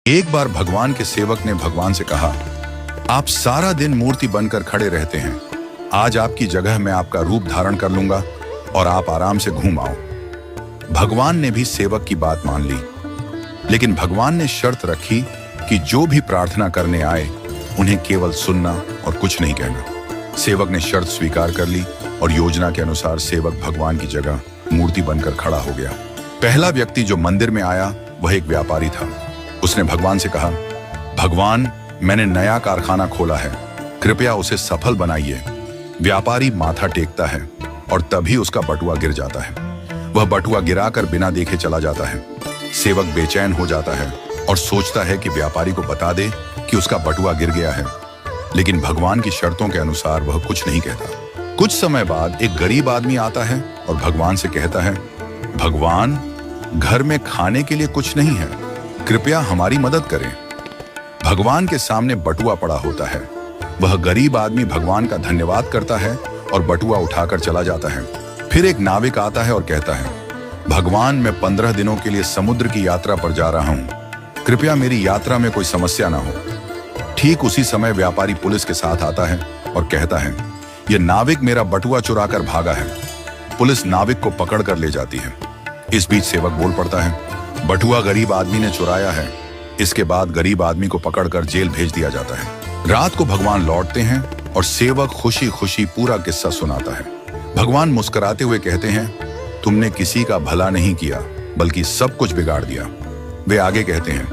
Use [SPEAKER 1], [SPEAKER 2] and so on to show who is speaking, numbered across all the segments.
[SPEAKER 1] एक बार भगवान के सेवक ने भगवान से कहा, आप सारा दिन मूर्ति बनकर खड़े रहते हैं, आज आपकी जगह मैं आपका रूप धारण कर लूंगा और आप आराम से घूम आओ। भगवान ने भी सेवक की बात मान ली, लेकिन भगवान ने शर्त रखी कि जो भी प्रार्थना करने आए उन्हें केवल सुनना और कुछ नहीं कहना। सेवक ने शर्त स्वीकार कर ली और योजना के अनुसार सेवक भगवान की जगह मूर्ति बनकर खड़ा हो गया। पहला व्यक्ति जो मंदिर में आया वह एक व्यापारी था। उसने भगवान से कहा, भगवान, मैंने नया कारखाना खोला है, कृपया उसे सफल बनाइए। व्यापारी माथा टेकता है और तभी उसका बटुआ गिर जाता है। वह बटुआ गिराकर बिना देखे चला जाता है। सेवक बेचैन हो जाता है और सोचता है कि व्यापारी को बता दे कि उसका बटुआ गिर गया है, लेकिन भगवान की शर्तों के अनुसार वह कुछ नहीं कहता। कुछ समय बाद एक गरीब आदमी आता है और भगवान से कहता है, भगवान, घर में खाने के लिए कुछ नहीं है, कृपया हमारी मदद करें। भगवान के सामने बटुआ पड़ा होता है। वह गरीब आदमी भगवान का धन्यवाद करता है और बटुआ उठाकर चला जाता है। फिर एक नाविक आता है और कहता है, भगवान, मैं 15 दिनों के लिए समुद्र की यात्रा पर जा रहा हूं, कृपया मेरी यात्रा में कोई समस्या ना हो। ठीक उसी समय व्यापारी पुलिस के साथ आता है और कहता है, यह नाविक मेरा बटुआ चुराकर भागा है। पुलिस नाविक को पकड़ कर ले जाती है। इस बीच सेवक बोल पड़ता है, बटुआ गरीब आदमी ने चुराया है। इसके बाद गरीब आदमी को पकड़कर जेल भेज दिया जाता है। रात को भगवान लौटते हैं और सेवक खुशी खुशी पूरा किस्सा सुनाता है। भगवान मुस्कुराते हुए कहते हैं, तुमने किसी का भला नहीं किया बल्कि सब कुछ बिगाड़ दिया। वे आगे कहते हैं,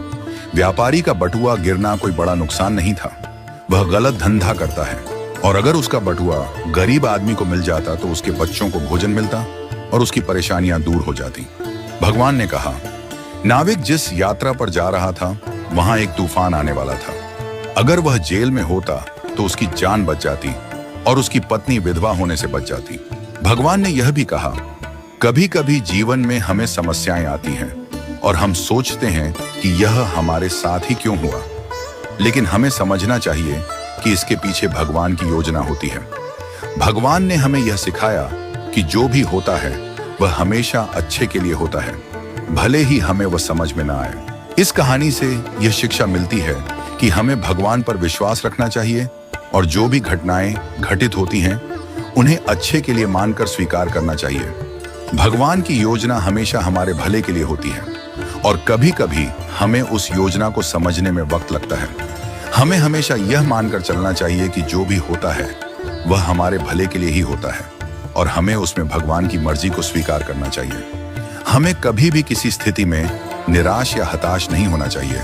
[SPEAKER 1] व्यापारी का बटुआ गिरना कोई बड़ा नुकसान नहीं था, वह गलत धंधा करता है, और अगर उसका बटुआ गरीब आदमी को मिल जाता तो उसके बच्चों को भोजन मिलता और उसकी परेशानियां दूर हो जाती। भगवान ने कहा, नाविक जिस यात्रा पर जा रहा था वहां एक तूफान आने वाला था। अगर वह जेल में होता तो उसकी जान बच जाती और उसकी पत्नी विधवा होने से बच जाती। भगवान ने यह भी कहा, कभी कभी जीवन में हमें समस्याएं आती हैं और हम सोचते हैं कि यह हमारे साथ ही क्यों हुआ, लेकिन हमें समझना चाहिए कि इसके पीछे भगवान की योजना होती है। भगवान ने हमें यह सिखाया कि जो भी होता है वह हमेशा अच्छे के लिए होता है, भले ही हमें वह समझ में ना आए। इस कहानी से यह शिक्षा मिलती है कि हमें भगवान पर विश्वास रखना चाहिए और जो भी घटनाएं घटित होती हैं उन्हें अच्छे के लिए मानकर स्वीकार करना चाहिए। भगवान की योजना हमेशा हमारे भले के लिए होती है और कभी कभी हमें उस योजना को समझने में वक्त लगता है। हमें हमेशा यह मानकर चलना चाहिए कि जो भी होता है वह हमारे भले के लिए ही होता है और हमें उसमें भगवान की मर्जी को स्वीकार करना चाहिए। हमें कभी भी किसी स्थिति में निराश या हताश नहीं होना चाहिए।